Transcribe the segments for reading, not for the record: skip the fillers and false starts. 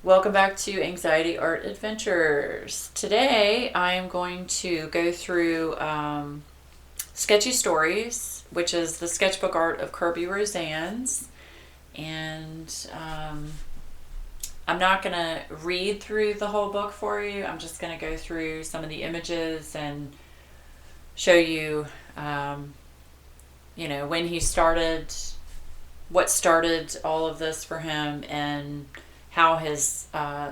Welcome back to Anxiety Art Adventures. Today I am going to go through Sketchy Stories, which is the sketchbook art of Kerby Rosanes. And I'm not going to read through the whole book for you. I'm just going to go through some of the images and show you, when he started, what started all of this for him, and how his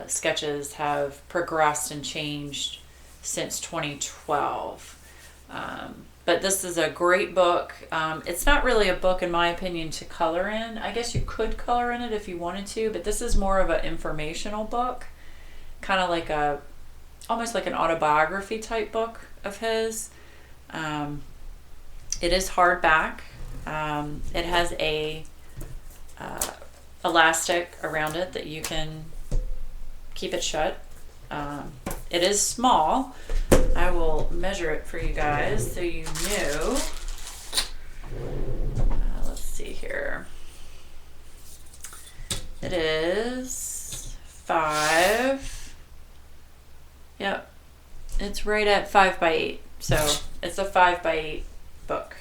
sketches have progressed and changed since 2012. But this is a great book. It's not really a book, in my opinion, to color in. I guess you could color in it if you wanted to, but this is more of an informational book, kind of like almost like an autobiography type book of his. It is hardback. It has a elastic around it that you can keep it shut. It is small. I will measure it for you guys so you know. Let's see here. It is 5. Yep. It's right at 5 by 8. So it's a 5 by 8 book.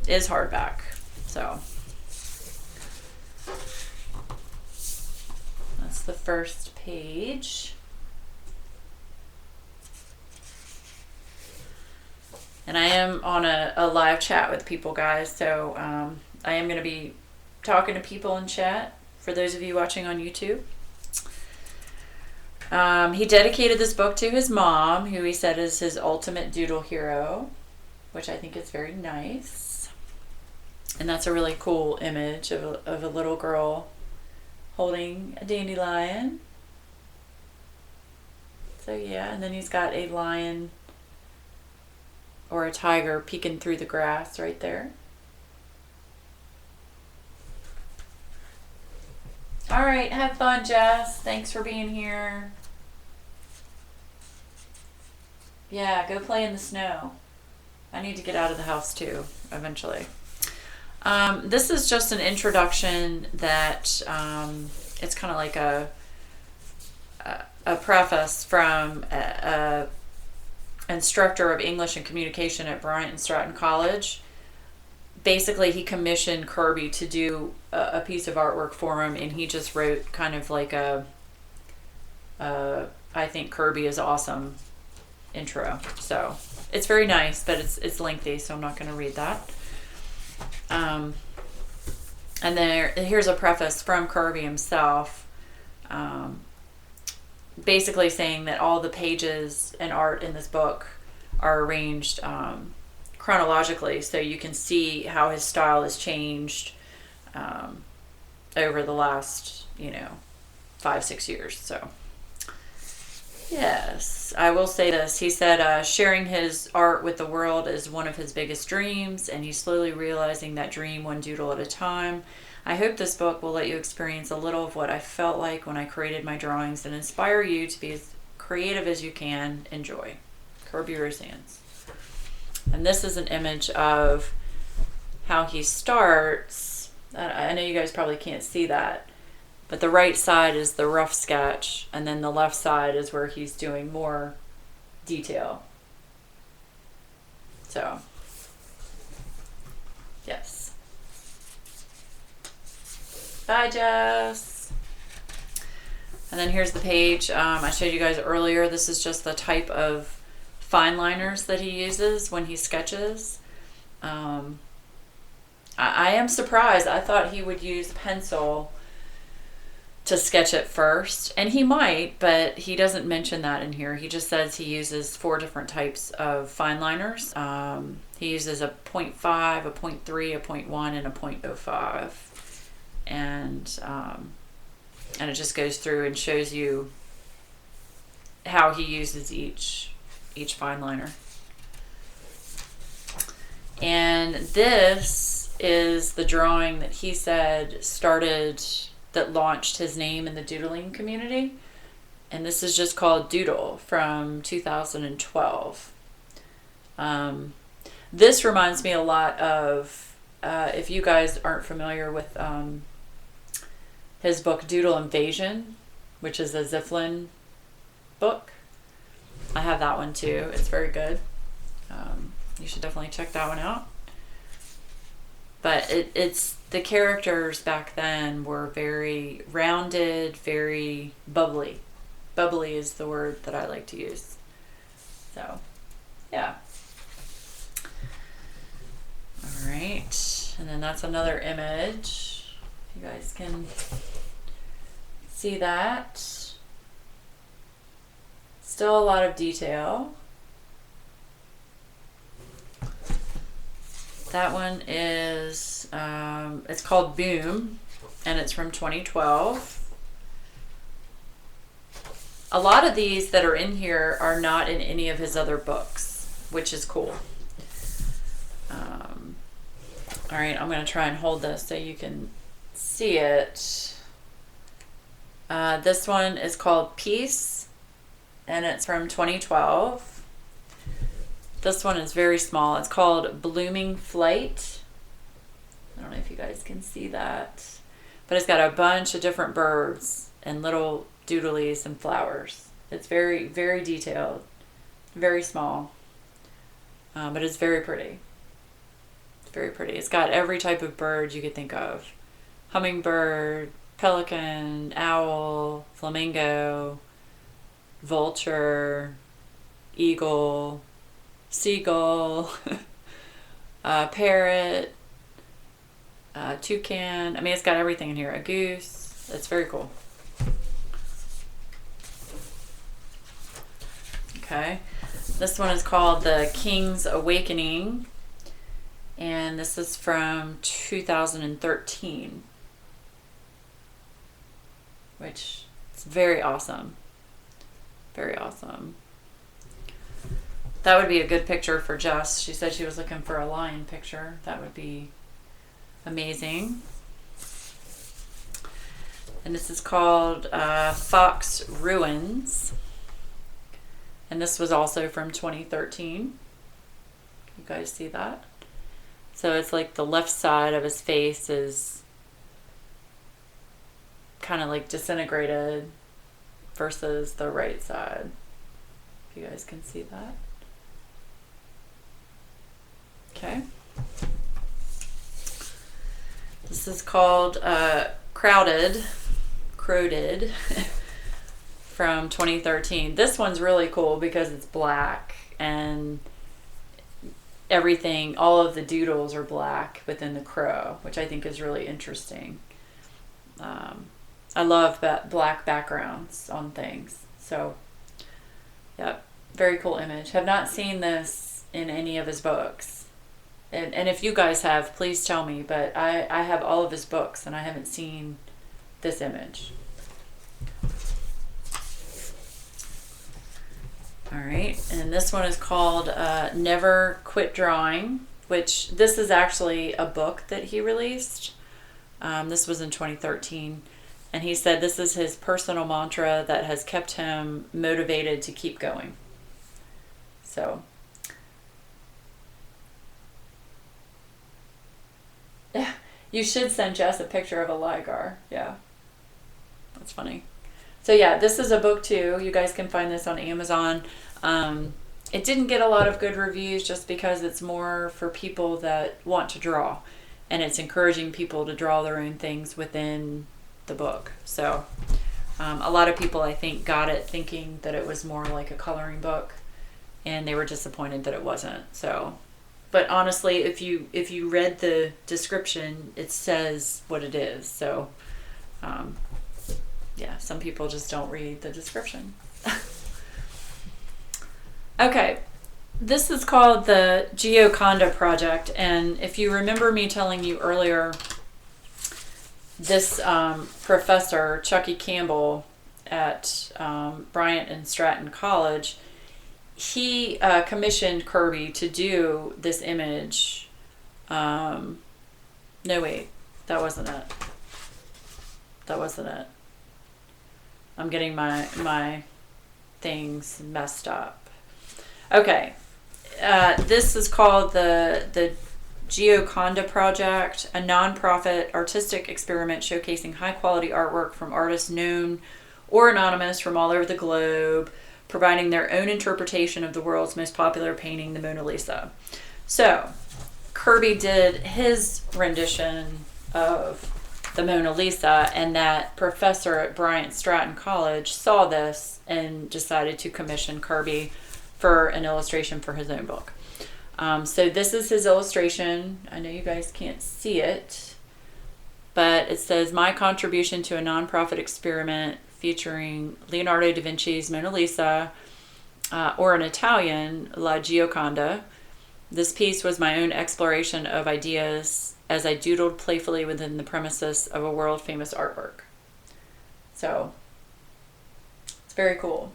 It is hardback. So that's the first page. And I am on a live chat with people, guys, so I am going to be talking to people in chat for those of you watching on YouTube. He dedicated this book to his mom, who he said is his ultimate doodle hero, which I think is very nice. And that's a really cool image of a little girl holding a dandelion. So yeah, and then he's got a lion or a tiger peeking through the grass right there. All right, have fun, Jess. Thanks for being here. Yeah, go play in the snow. I need to get out of the house too, eventually. This is just an introduction that it's kind of like a preface from a instructor of English and communication at Bryant and Stratton College. Basically, he commissioned Kerby to do a piece of artwork for him, and he just wrote kind of like I think Kerby is awesome intro. So it's very nice, but it's lengthy, so I'm not going to read that. And here's a preface from Kerby himself, basically saying that all the pages and art in this book are arranged chronologically, so you can see how his style has changed over the last 5-6 years. So yes, I will say this. He said sharing his art with the world is one of his biggest dreams, and he's slowly realizing that dream one doodle at a time. I hope this book will let you experience a little of what I felt like when I created my drawings and inspire you to be as creative as you can. Enjoy. Kerby Rosanes. And this is an image of how he starts. I know you guys probably can't see that, but the right side is the rough sketch, and then the left side is where he's doing more detail. So, yes. Bye, Jess. And then here's the page I showed you guys earlier. This is just the type of fine liners that he uses when he sketches. I am surprised. I thought he would use pencil to sketch it first, and he might, but he doesn't mention that in here. He just says he uses 4 different types of fine liners. He uses a 0.5, a 0.3, a 0.1, and a 0.05. And it just goes through and shows you how he uses each fine liner. And this is the drawing that he said that launched his name in the doodling community. And this is just called Doodle from 2012. This reminds me a lot of, if you guys aren't familiar with his book Doodle Invasion, which is a Ziflin book. I have that one too. It's very good. You should definitely check that one out. But it's the characters back then were very rounded, very bubbly. Bubbly is the word that I like to use. So, yeah. All right. And then that's another image. You guys can see that. Still a lot of detail. That one is, it's called Boom, and it's from 2012. A lot of these that are in here are not in any of his other books, which is cool. All right, I'm going to try and hold this so you can see it. This one is called Peace, and it's from 2012. This one is very small. It's called Blooming Flight. I don't know if you guys can see that. But it's got a bunch of different birds and little doodlies and flowers. It's very, very detailed. Very small. But it's very pretty. It's very pretty. It's got every type of bird you could think of. Hummingbird, pelican, owl, flamingo, vulture, eagle, seagull, parrot, toucan. I mean, it's got everything in here. A goose. It's very cool. Okay. This one is called The King's Awakening, and this is from 2013, which is very awesome. Very awesome. That would be a good picture for Jess. She said she was looking for a lion picture. That would be amazing. And this is called Fox Ruins. And this was also from 2013. You guys see that? So it's like the left side of his face is kind of like disintegrated versus the right side. If you guys can see that. Okay. This is called Crowded from 2013. This one's really cool because it's black and everything, all of the doodles are black within the crow, which I think is really interesting. I love black backgrounds on things. So, yep, very cool image. Have not seen this in any of his books. And if you guys have, please tell me. But I have all of his books, and I haven't seen this image. All right, and this one is called Never Quit Drawing, which this is actually a book that he released. This was in 2013. And he said this is his personal mantra that has kept him motivated to keep going. So... yeah, you should send Jess a picture of a ligar. Yeah, that's funny. So yeah, this is a book too. You guys can find this on Amazon. It didn't get a lot of good reviews just because it's more for people that want to draw, and it's encouraging people to draw their own things within the book. So a lot of people, I think, got it thinking that it was more like a coloring book, and they were disappointed that it wasn't. So. But honestly, if you read the description, it says what it is. So, yeah, some people just don't read the description. Okay, this is called the Gioconda Project. And if you remember me telling you earlier, this professor, Chucky Campbell, at Bryant and Stratton College, he commissioned Kerby to do this image. No, wait, that wasn't it. That wasn't it. I'm getting my things messed up. Okay, this is called the Gioconda Project, a non-profit artistic experiment showcasing high-quality artwork from artists known or anonymous from all over the globe, providing their own interpretation of the world's most popular painting, the Mona Lisa. So, Kerby did his rendition of the Mona Lisa, and that professor at Bryant Stratton College saw this and decided to commission Kerby for an illustration for his own book. So this is his illustration. I know you guys can't see it, but it says, "My contribution to a nonprofit experiment featuring Leonardo da Vinci's Mona Lisa, or in Italian, La Gioconda. This piece was my own exploration of ideas as I doodled playfully within the premises of a world-famous artwork." So, it's very cool.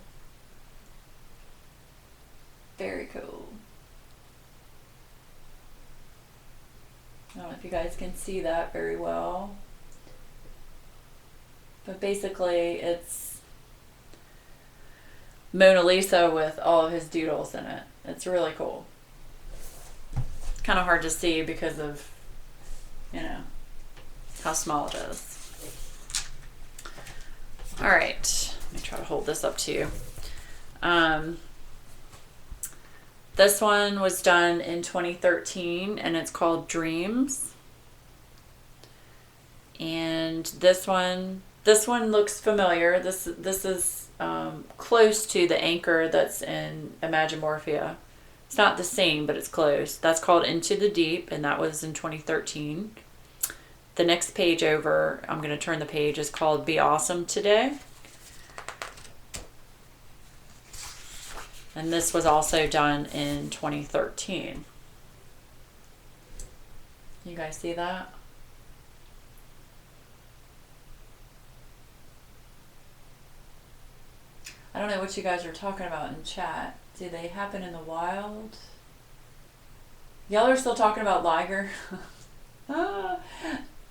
Very cool. I don't know if you guys can see that very well. But basically, it's Mona Lisa with all of his doodles in it. It's really cool. It's kind of hard to see because of, you know, how small it is. All right. Let me try to hold this up to you. This one was done in 2013, and it's called Dreams. And this one looks familiar. This is close to the anchor that's in Imagimorphia. It's not the same, but it's close. That's called Into the Deep, and that was in 2013. The next page over, I'm going to turn the page, is called Be Awesome Today. And this was also done in 2013. You guys see that? I don't know what you guys are talking about in chat. Do they happen in the wild? Y'all are still talking about Liger?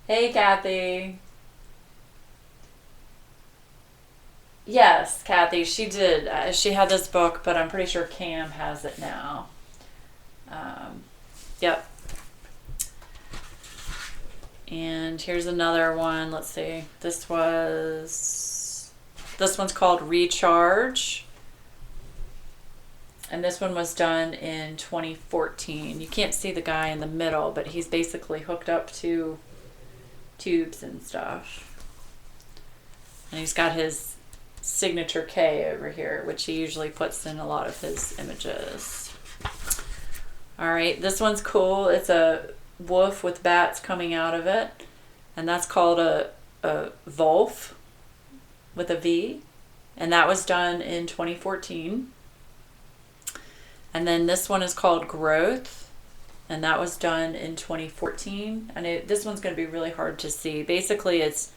Hey, Kathy. Yes, Kathy, she did. She had this book, but I'm pretty sure Cam has it now. Yep. And here's another one. Let's see. This one's called Recharge. And this one was done in 2014. You can't see the guy in the middle, but he's basically hooked up to tubes and stuff. And he's got his signature K over here, which he usually puts in a lot of his images. All right, this one's cool. It's a wolf with bats coming out of it, and that's called a Wolf with a V, and that was done in 2014. And then this one is called Growth, and that was done in 2014. And this one's going to be really hard to see. Basically, it's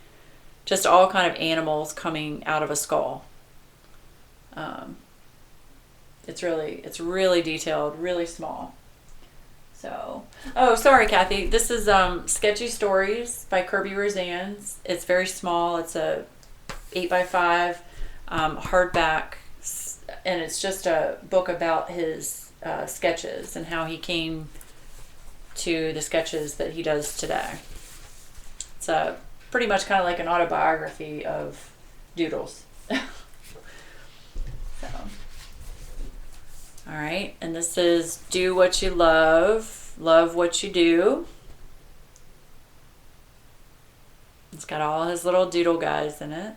just all kind of animals coming out of a skull. It's really detailed, really small. So, oh, sorry, Kathy. This is Sketchy Stories by Kerby Rosanes. It's very small. It's a 8x5 hardback, and it's just a book about his sketches and how he came to the sketches that he does today. It's pretty much kind of like an autobiography of doodles. So, all right, and this is Do What You Love, Love What You Do. It's got all his little doodle guys in it.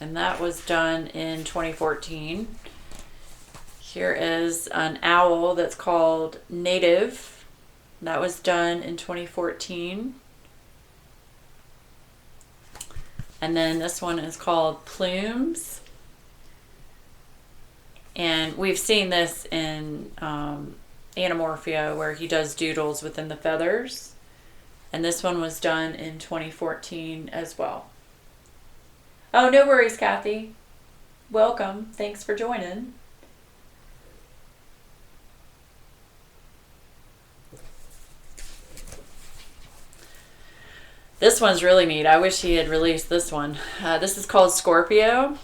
And that was done in 2014. Here is an owl that's called Native. That was done in 2014. And then this one is called Plumes. And we've seen this in Anamorphia, where he does doodles within the feathers. And this one was done in 2014 as well. Oh, no worries, Kathy. Welcome. Thanks for joining. This one's really neat. I wish he had released this one. This is called Scorpio,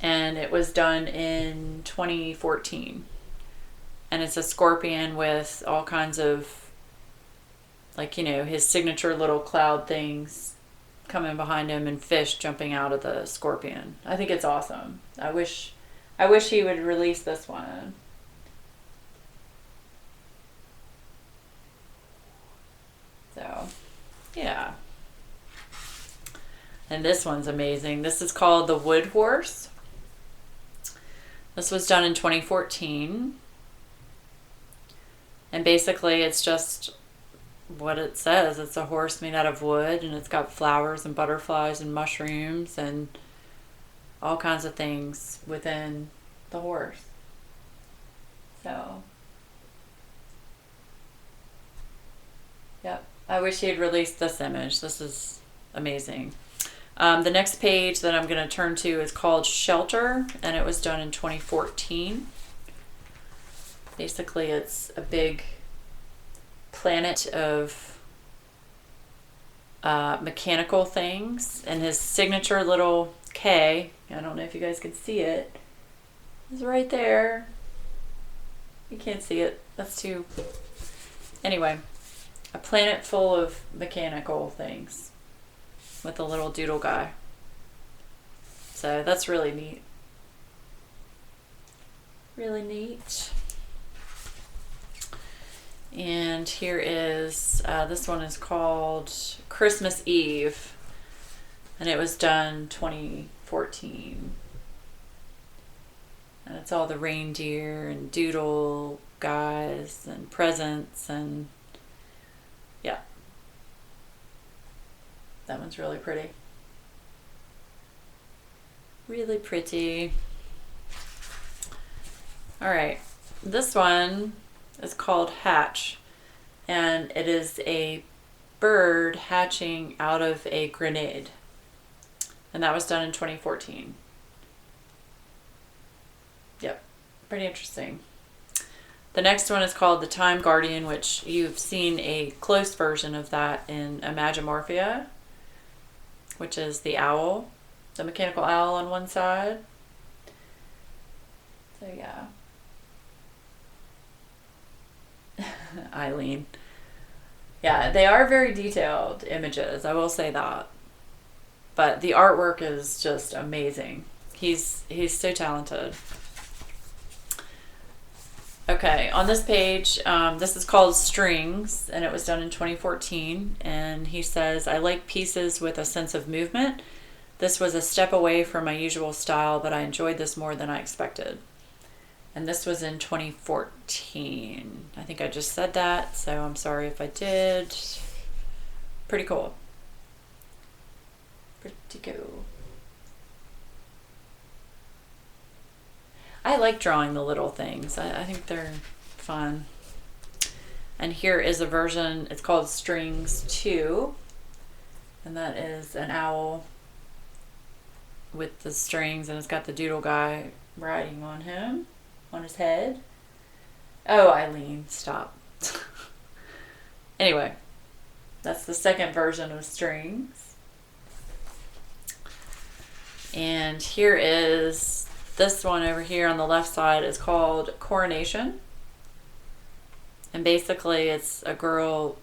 and it was done in 2014. And it's a scorpion with all kinds of, like, you know, his signature little cloud things coming behind him and fish jumping out of the scorpion. I think it's awesome. I wish he would release this one. So, yeah. And this one's amazing. This is called The Wood Horse. This was done in 2014. And basically it's just what it says. It's a horse made out of wood, and it's got flowers and butterflies and mushrooms and all kinds of things within the horse. So, yep. I wish he had released this image. This is amazing. The next page that I'm going to turn to is called Shelter, and it was done in 2014. Basically, it's a big planet of mechanical things, and his signature little K, I don't know if you guys can see it, is right there. You can't see it. That's too... Anyway, a planet full of mechanical things with a little doodle guy. So that's really neat. Really neat. And here is, this one is called Christmas Eve, and it was done 2014. And it's all the reindeer and doodle guys and presents, and yeah. That one's really pretty. Really pretty. All right, this one is called Hatch, and it is a bird hatching out of a grenade, and that was done in 2014. Yep, pretty interesting. The next one is called The Time Guardian, which you've seen a close version of that in Imagimorphia, which is the owl, the mechanical owl on one side. So yeah. Eileen. Yeah, they are very detailed images, I will say that. But the artwork is just amazing. He's so talented. Okay, on this page, this is called Strings, and it was done in 2014. And he says, I like pieces with a sense of movement. This was a step away from my usual style, but I enjoyed this more than I expected. And this was in 2014. I think I just said that, so I'm sorry if I did. Pretty cool. Pretty cool. I like drawing the little things. I think they're fun. And here is a version, it's called Strings 2. And that is an owl with the strings, and it's got the doodle guy riding on him, on his head. Oh, Eileen, stop. Anyway, that's the second version of Strings. And here is this one over here on the left side is called Coronation. And basically it's a girl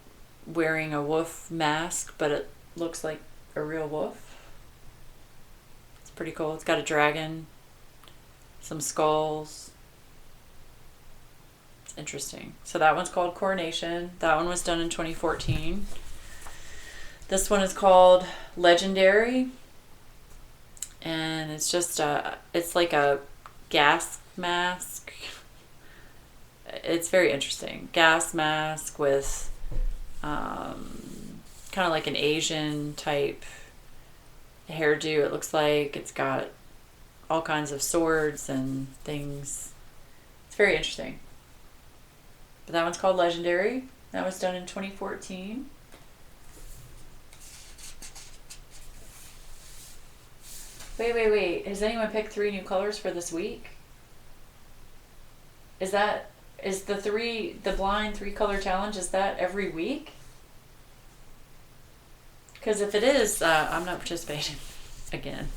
wearing a wolf mask, but it looks like a real wolf. It's pretty cool. It's got a dragon, some skulls. It's interesting. So that one's called Coronation. That one was done in 2014. This one is called Legendary. And it's just it's like a gas mask. It's very interesting. Gas mask with kind of like an Asian type hairdo, it looks like. It's got all kinds of swords and things. It's very interesting. But that one's called Legendary. That was done in 2014. Wait. Has anyone picked 3 new colors for this week? Is the blind 3-color challenge, is that every week? Because if it is, I'm not participating again.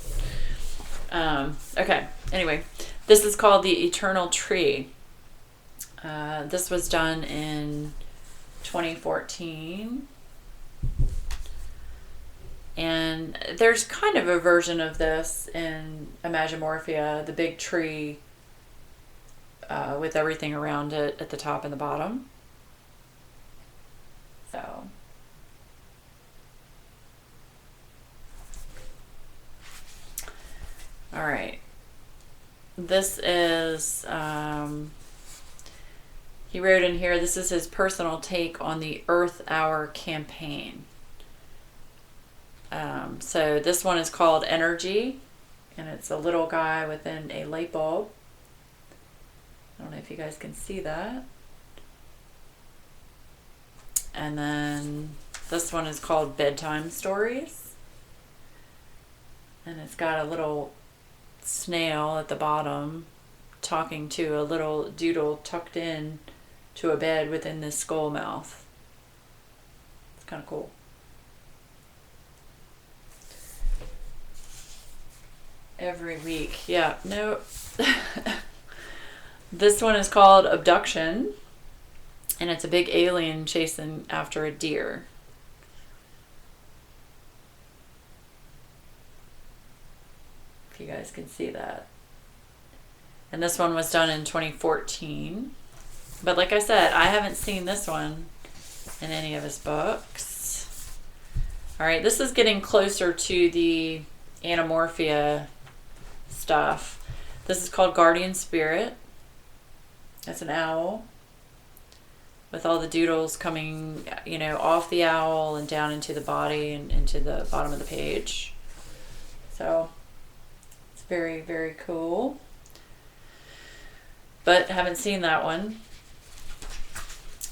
Okay, anyway, this is called The Eternal Tree. This was done in 2014. And there's kind of a version of this in Imagimorphia, the big tree with everything around it at the top and the bottom. So, all right. This is, he wrote in here, this is his personal take on the Earth Hour campaign. So this one is called Energy, and it's a little guy within a light bulb. I don't know if you guys can see that. And then this one is called Bedtime Stories. And it's got a little snail at the bottom talking to a little doodle tucked in to a bed within this skull mouth. It's kind of cool. Every week. Yeah, no. This one is called Abduction, and it's a big alien chasing after a deer. If you guys can see that. And this one was done in 2014. But like I said, I haven't seen this one in any of his books. All right, this is getting closer to the Anamorphia stuff. This is called Guardian Spirit. That's an owl with all the doodles coming, you know, off the owl and down into the body and into the bottom of the page. So it's very, very cool. But haven't seen that one.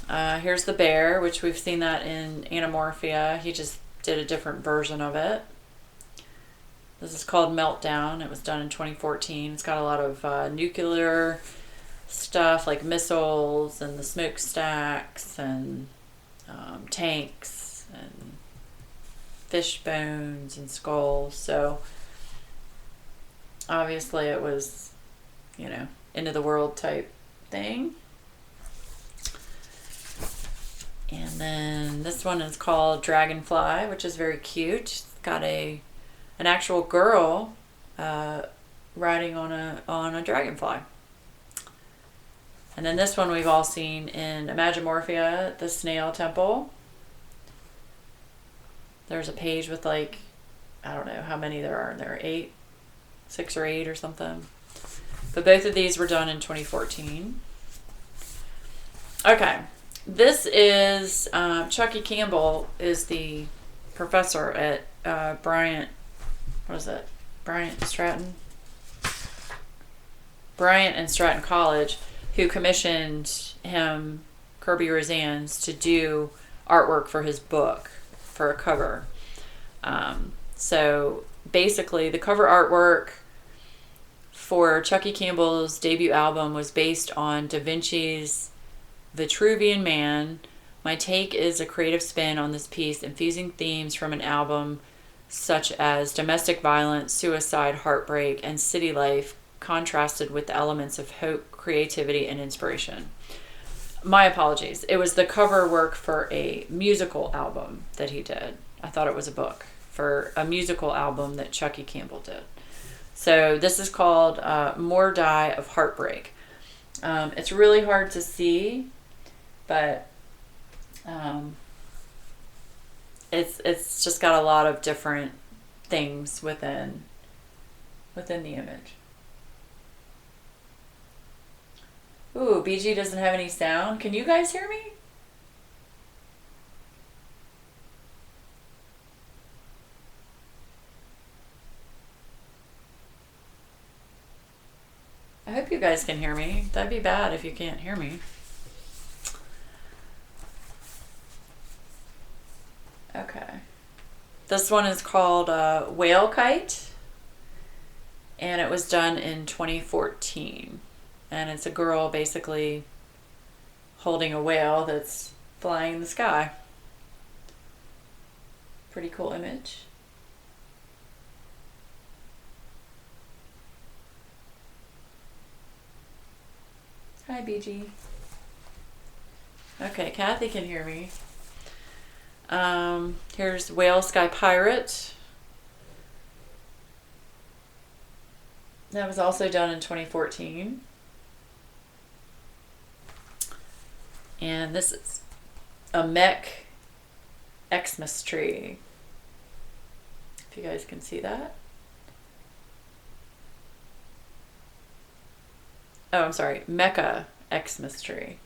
Here's the bear, which we've seen that in Anamorphia. He just did a different version of it. This is called Meltdown. It was done in 2014. It's got a lot of nuclear stuff like missiles and the smokestacks and tanks and fish bones and skulls. So obviously it was, you know, end of the world type thing. And then this one is called Dragonfly, which is very cute. It's got an actual girl riding on a dragonfly. And then this one we've all seen in Imagimorphia, the Snail Temple. There's a page with like, I don't know how many there are in there, 6 or 8 or something. But both of these were done in 2014. Okay, this is Chucky Campbell is the professor at Bryant and Stratton College, who commissioned him, Kerby Rosanes, to do artwork for his book for a cover. So basically the cover artwork for Chucky Campbell's debut album was based on Da Vinci's Vitruvian Man. My take is a creative spin on this piece, infusing themes from an album such as domestic violence, suicide, heartbreak, and city life, contrasted with the elements of hope, creativity, and inspiration. My apologies. It was the cover work for a musical album that he did. I thought it was a book for a musical album that Chucky Campbell did. So this is called More Die of Heartbreak. It's really hard to see, but it's just got a lot of different things within the image. Ooh, BG doesn't have any sound. Can you guys hear me? I hope you guys can hear me. That'd be bad if you can't hear me. Okay. This one is called Whale Kite, and it was done in 2014. And it's a girl basically holding a whale that's flying in the sky. Pretty cool image. Hi, BG. Okay, Kathy can hear me. Here's Whale Sky Pirate. That was also done in 2014. And this is a mech Xmas tree. If you guys can see that. Oh, I'm sorry, Mecha Xmas tree.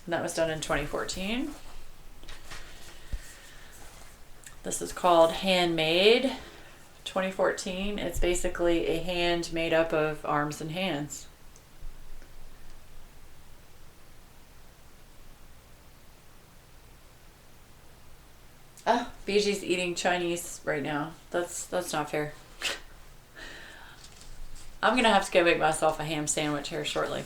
And that was done in 2014. This is called Handmade 2014. It's basically a hand made up of arms and hands. Oh, BG's eating Chinese right now. That's not fair. I'm gonna have to go make myself a ham sandwich here shortly.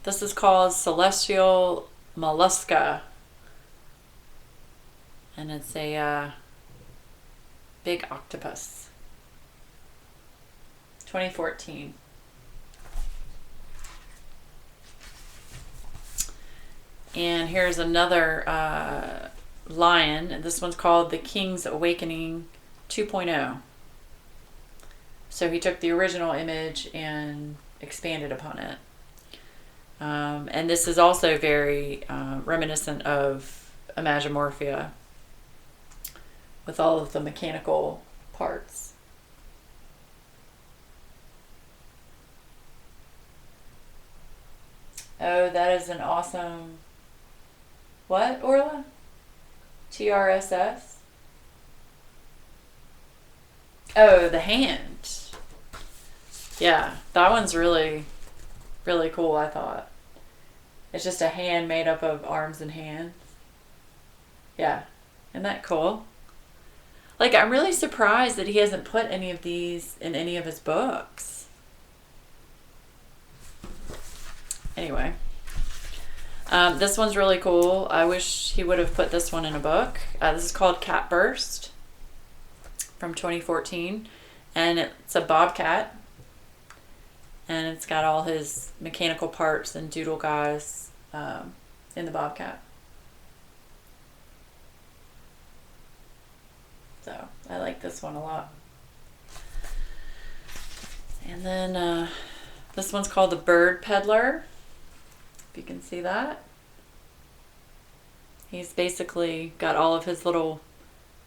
This is called Celestial Mollusca. And it's a big octopus. 2014. And here's another lion. And this one's called The King's Awakening 2.0. So he took the original image and expanded upon it. And this is also very reminiscent of Imagimorphia with all of the mechanical parts. Oh, that is an awesome... What, Orla? TRSS? Oh, the hand. Yeah, that one's really, really cool, I thought. It's just a hand made up of arms and hands. Yeah, isn't that cool? Like, I'm really surprised that he hasn't put any of these in any of his books. Anyway. This one's really cool. I wish he would have put this one in a book. This is called Catburst from 2014. And it's a bobcat. And it's got all his mechanical parts and doodle guys in the bobcat. So I like this one a lot. And then this one's called the Bird Peddler. If you can see that. He's basically got all of his little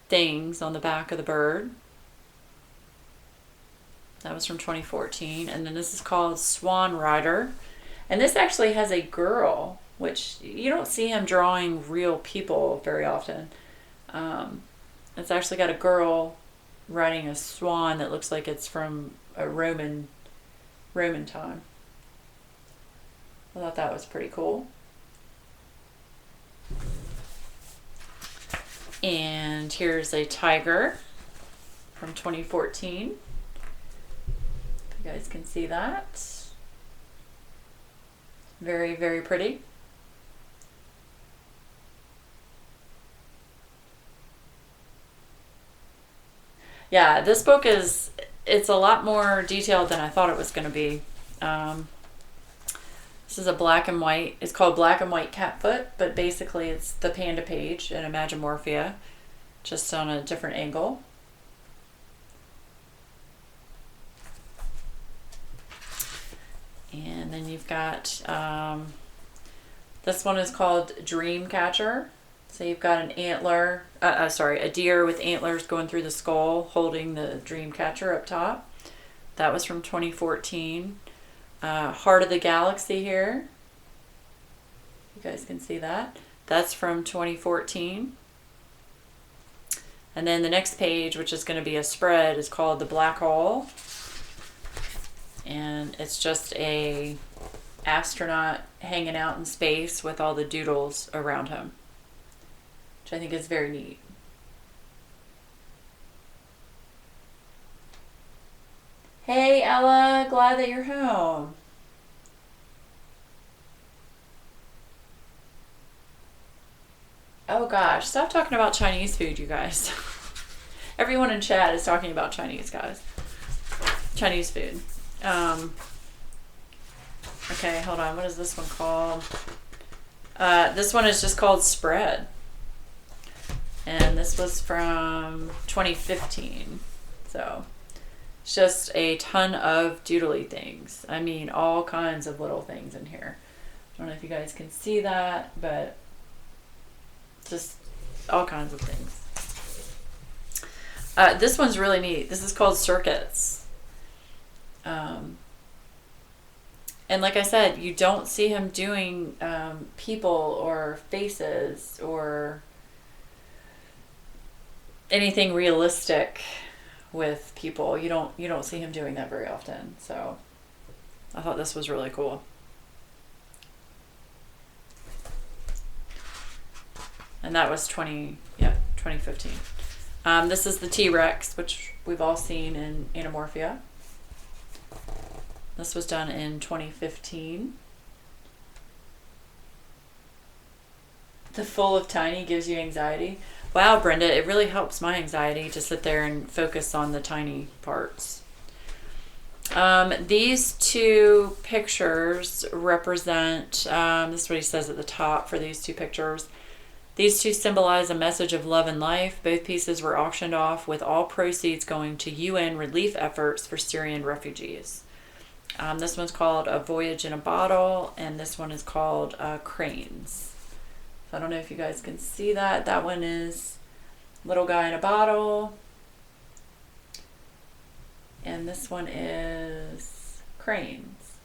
things on the back of the bird. That was from 2014. And then this is called Swan Rider. And this actually has a girl, which you don't see him drawing real people very often. It's actually got a girl riding a swan that looks like it's from a Roman time. I thought that was pretty cool. And here's a tiger from 2014. You guys can see that. Very, very pretty. Yeah, this book it's a lot more detailed than I thought it was going to be. This is a black and white, it's called Black and White Catfoot, but basically it's the panda page in Imagimorphia, just on a different angle. And then you've got, this one is called Dreamcatcher. So you've got an antler, a deer with antlers going through the skull holding the Dreamcatcher up top. That was from 2014. Heart of the Galaxy here. You guys can see that. That's from 2014. And then the next page, which is going to be a spread, is called The Black Hole. And it's just a astronaut hanging out in space with all the doodles around him, which I think is very neat. Hey Ella, glad that you're home. Oh gosh, stop talking about Chinese food, you guys. Everyone in chat is talking about Chinese, guys. Chinese food. Okay, hold on. What is this one called? This one is just called Spread. And this was from 2015. So it's just a ton of doodly things. I mean, all kinds of little things in here. I don't know if you guys can see that, but just all kinds of things. This one's really neat. This is called Circuits. And like I said, you don't see him doing people or faces or anything realistic with people. You don't see him doing that very often. So I thought this was really cool. And that was 2015. This is the T-Rex, which we've all seen in Anamorphia. This was done in 2015. The full of tiny gives you anxiety. Wow, Brenda, it really helps my anxiety to sit there and focus on the tiny parts. These two pictures represent, this is what he says at the top for these two pictures. These two symbolize a message of love and life. Both pieces were auctioned off with all proceeds going to UN relief efforts for Syrian refugees. This one's called A Voyage in a Bottle, and this one is called Cranes. So I don't know if you guys can see that. That one is Little Guy in a Bottle. And this one is Cranes.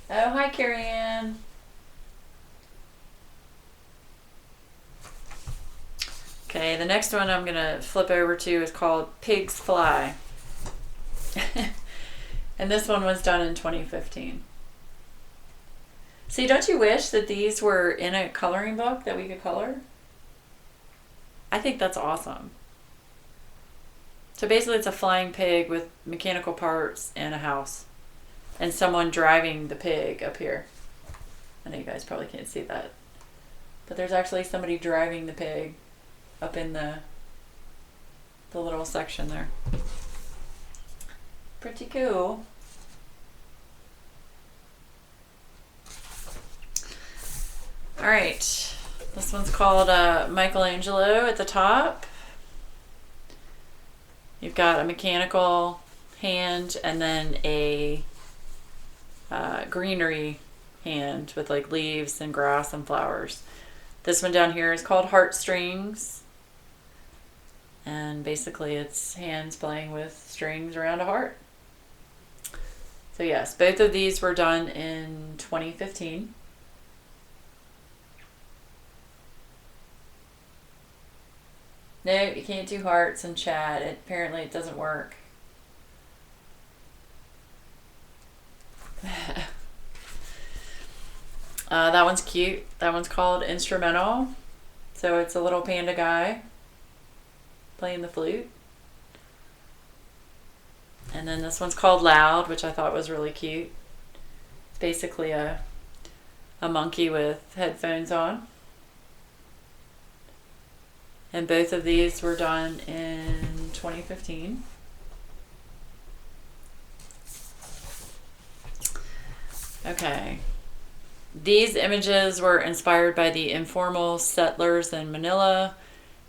Oh, hi, Carrie Ann. Okay, the next one I'm going to flip over to is called Pigs Fly. And this one was done in 2015. See, don't you wish that these were in a coloring book that we could color? I think that's awesome. So basically it's a flying pig with mechanical parts and a house. And someone driving the pig up here. I know you guys probably can't see that. But there's actually somebody driving the pig up in the little section there. Pretty cool. All right, this one's called Michelangelo at the top. You've got a mechanical hand and then a greenery hand with like leaves and grass and flowers. This one down here is called Heartstrings. And basically it's hands playing with strings around a heart. So yes, both of these were done in 2015. No, you can't do hearts in chat. Apparently it doesn't work. That one's cute. That one's called Instrumental. So it's a little panda guy playing the flute. And then this one's called Loud, which I thought was really cute. It's basically a monkey with headphones on. And both of these were done in 2015. Okay. These images were inspired by the informal settlers in Manila.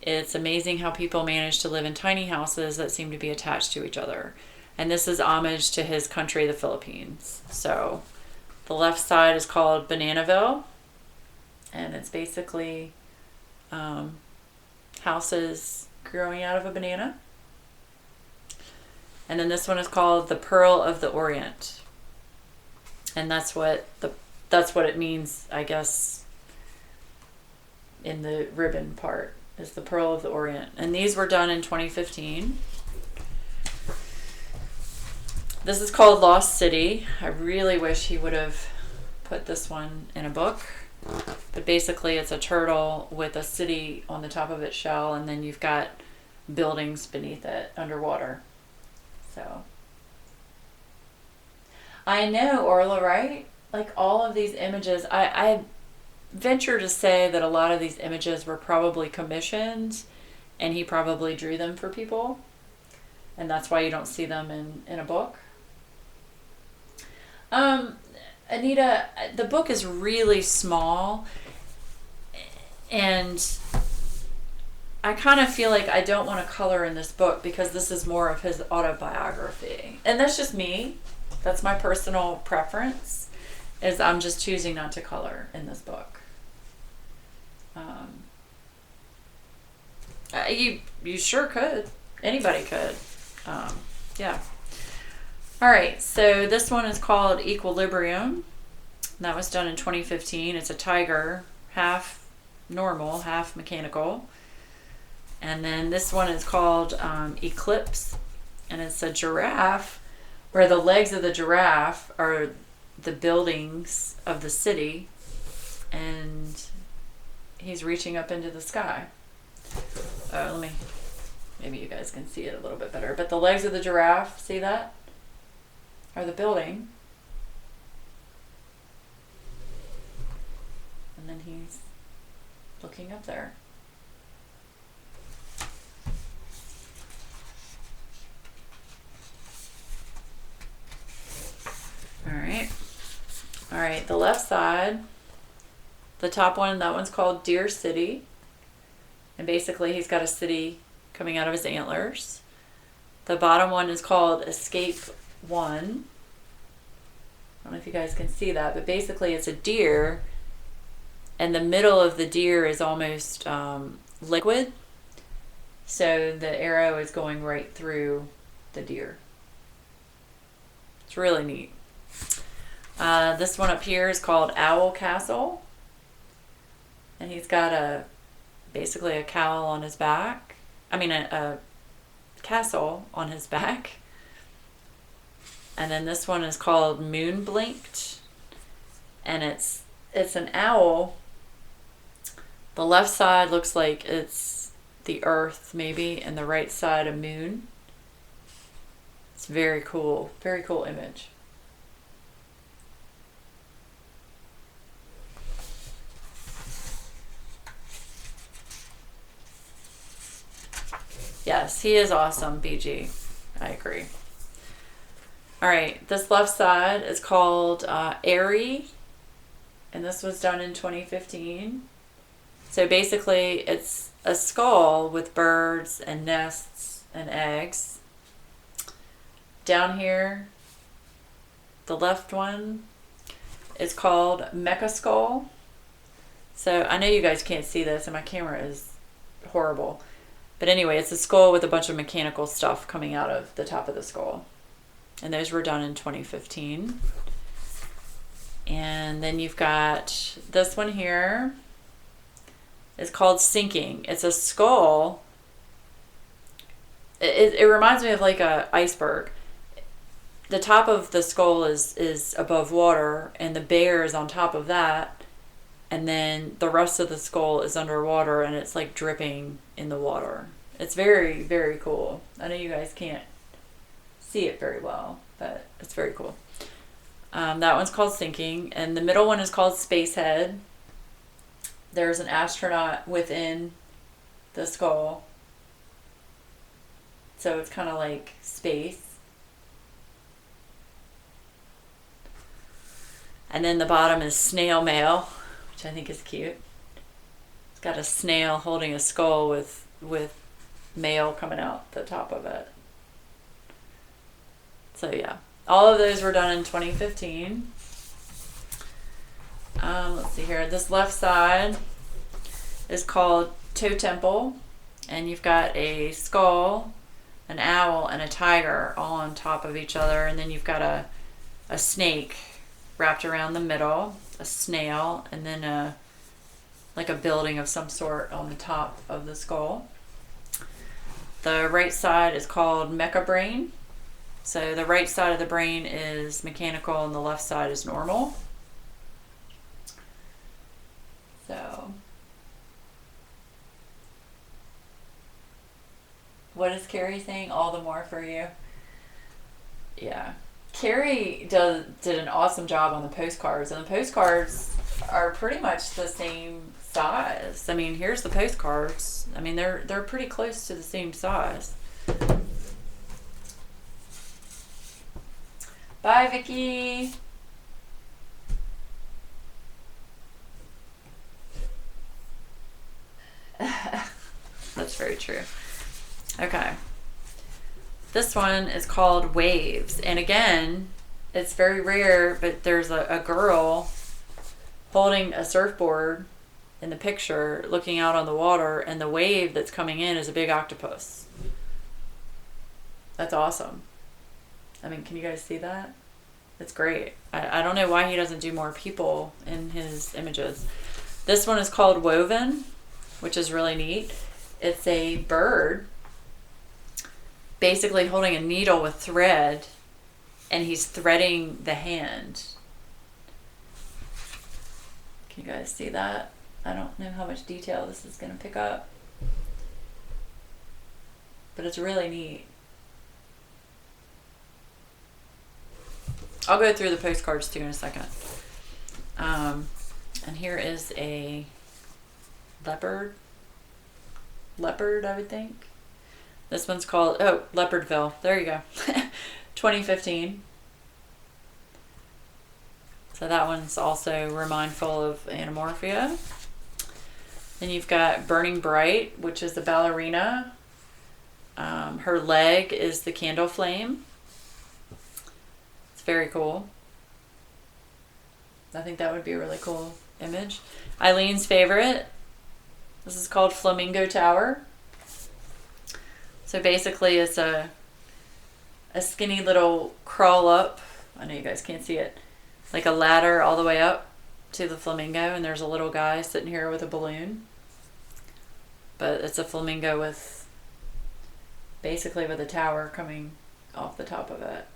It's amazing how people manage to live in tiny houses that seem to be attached to each other. And this is homage to his country, the Philippines. So the left side is called Bananaville. And it's basically houses growing out of a banana. And then this one is called the Pearl of the Orient. And that's what it means, I guess, in the ribbon part, is the Pearl of the Orient. And these were done in 2015. This is called Lost City. I really wish he would have put this one in a book. But basically it's a turtle with a city on the top of its shell, and then you've got buildings beneath it underwater. So I know, Orla, right? Like all of these images, I venture to say that a lot of these images were probably commissioned and he probably drew them for people. and that's why you don't see them in a book. Anita, the book is really small, and I kind of feel like I don't want to color in this book because this is more of his autobiography. And that's just me. That's my personal preference, is I'm just choosing not to color in this book. You sure could. Anybody could. Yeah. All right, so this one is called Equilibrium. That was done in 2015. It's a tiger, half normal, half mechanical. And then this one is called Eclipse, and it's a giraffe where the legs of the giraffe are the buildings of the city, and he's reaching up into the sky. Maybe you guys can see it a little bit better, but the legs of the giraffe, see that? Are the building. And then he's looking up there. All right, the left side, the top one, that one's called Deer City. And basically he's got a city coming out of his antlers. The bottom one is called Escape One. I don't know if you guys can see that, but basically it's a deer, and the middle of the deer is almost liquid. So the arrow is going right through the deer. It's really neat. This one up here is called Owl Castle. And he's got basically a cowl on his back. A castle on his back. And then this one is called Moon Blinked. And it's an owl. The left side looks like it's the earth maybe, and the right side a moon. It's very cool image. Yes, he is awesome, BG. I agree. All right, this left side is called Airy, and this was done in 2015. So basically, it's a skull with birds and nests and eggs. Down here, the left one is called Mecha Skull. So I know you guys can't see this, and my camera is horrible. But anyway, it's a skull with a bunch of mechanical stuff coming out of the top of the skull. And those were done in 2015. And then you've got this one here. It's called Sinking. It's a skull. It reminds me of like a iceberg. The top of the skull is above water, and the bear is on top of that. And then the rest of the skull is underwater, and it's like dripping in the water. It's very, very cool. I know you guys can't see it very well, but it's very cool. That one's called Sinking, and the middle one is called Spacehead. There's an astronaut within the skull, so it's kind of like space. And then the bottom is Snail Mail, which I think is cute. It's got a snail holding a skull with mail coming out the top of it. So yeah, all of those were done in 2015. Let's see here. This left side is called Toe Temple, and you've got a skull, an owl, and a tiger all on top of each other, and then you've got a snake wrapped around the middle, a snail, and then like a building of some sort on the top of the skull. The right side is called Mecha Brain. So the right side of the brain is mechanical and the left side is normal. So what is Kerry saying? All the more for you. Yeah. Kerry did an awesome job on the postcards, and the postcards are pretty much the same size. I mean, here's the postcards. I mean, they're pretty close to the same size. Bye, Vicky. That's very true. Okay. This one is called Waves. And again, it's very rare, but there's a girl holding a surfboard in the picture, looking out on the water, and the wave that's coming in is a big octopus. That's awesome. I mean, can you guys see that? It's great. I don't know why he doesn't do more people in his images. This one is called Woven, which is really neat. It's a bird basically holding a needle with thread, and he's threading the hand. Can you guys see that? I don't know how much detail this is going to pick up, but it's really neat. I'll go through the postcards too in a second. And here is a leopard, I would think. This one's called, Leopardville. There you go. 2015. So that one's also remindful of Anamorphia. Then you've got Burning Bright, which is the ballerina. Her leg is the candle flame. It's very cool. I think that would be a really cool image. Eileen's favorite. This is called Flamingo Tower. So basically it's a skinny little crawl up. I know you guys can't see it. Like a ladder all the way up to the flamingo, and there's a little guy sitting here with a balloon. But it's a flamingo with basically with a tower coming off the top of it.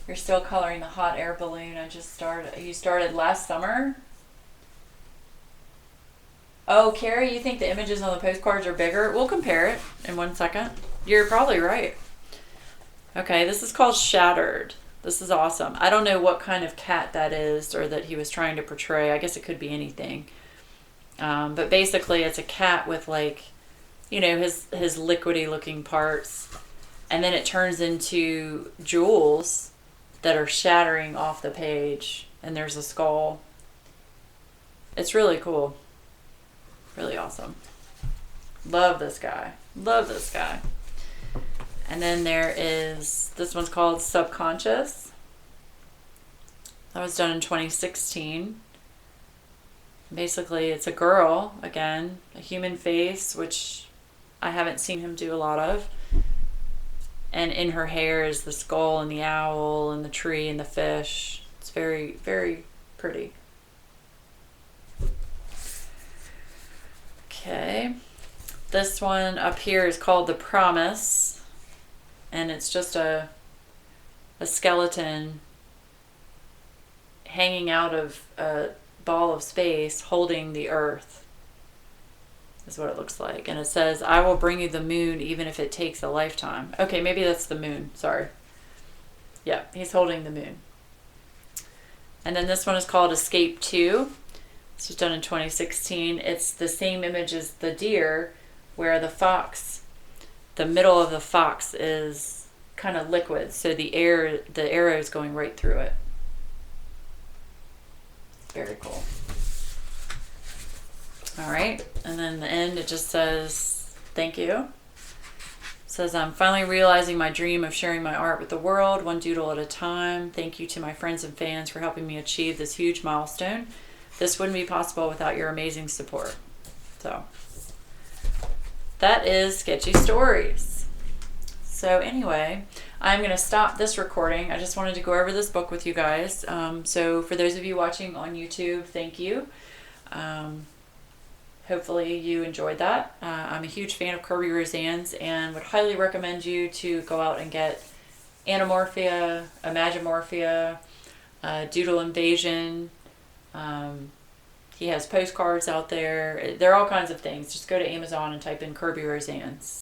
You're still coloring the hot air balloon. You started last summer? Oh, Carrie, you think the images on the postcards are bigger? We'll compare it in 1 second. You're probably right. Okay, this is called Shattered. This is awesome. I don't know what kind of cat that is or that he was trying to portray. I guess it could be anything. But basically it's a cat with like, you know, his liquidy looking parts. And then it turns into jewels that are shattering off the page. And there's a skull. It's really cool. Really awesome. Love this guy. Love this guy. And then there is, this one's called Subconscious. That was done in 2016. Basically, it's a girl, again, a human face, which I haven't seen him do a lot of. And in her hair is the skull and the owl and the tree and the fish. It's very, very pretty. Okay. This one up here is called The Promise. And it's just a skeleton hanging out of a ball of space holding the earth is what it looks like. And it says, I will bring you the moon even if it takes a lifetime. Okay, maybe that's the moon. Sorry. Yeah, he's holding the moon. And then this one is called Escape 2. This was done in 2016. It's the same image as the deer, where the fox, the middle of the fox is kind of liquid, so the arrow is going right through it. Very cool. All right, and then the end, it just says, thank you. It says, I'm finally realizing my dream of sharing my art with the world, one doodle at a time. Thank you to my friends and fans for helping me achieve this huge milestone. This wouldn't be possible without your amazing support. So that is Sketchy Stories. So anyway, I'm going to stop this recording. I just wanted to go over this book with you guys. So for those of you watching on YouTube, thank you. Hopefully you enjoyed that. I'm a huge fan of Kerby Rosanes and would highly recommend you to go out and get Anamorphia, Imagimorphia, Doodle Invasion. He has postcards out there. There are all kinds of things. Just go to Amazon and type in Kerby Rosanes.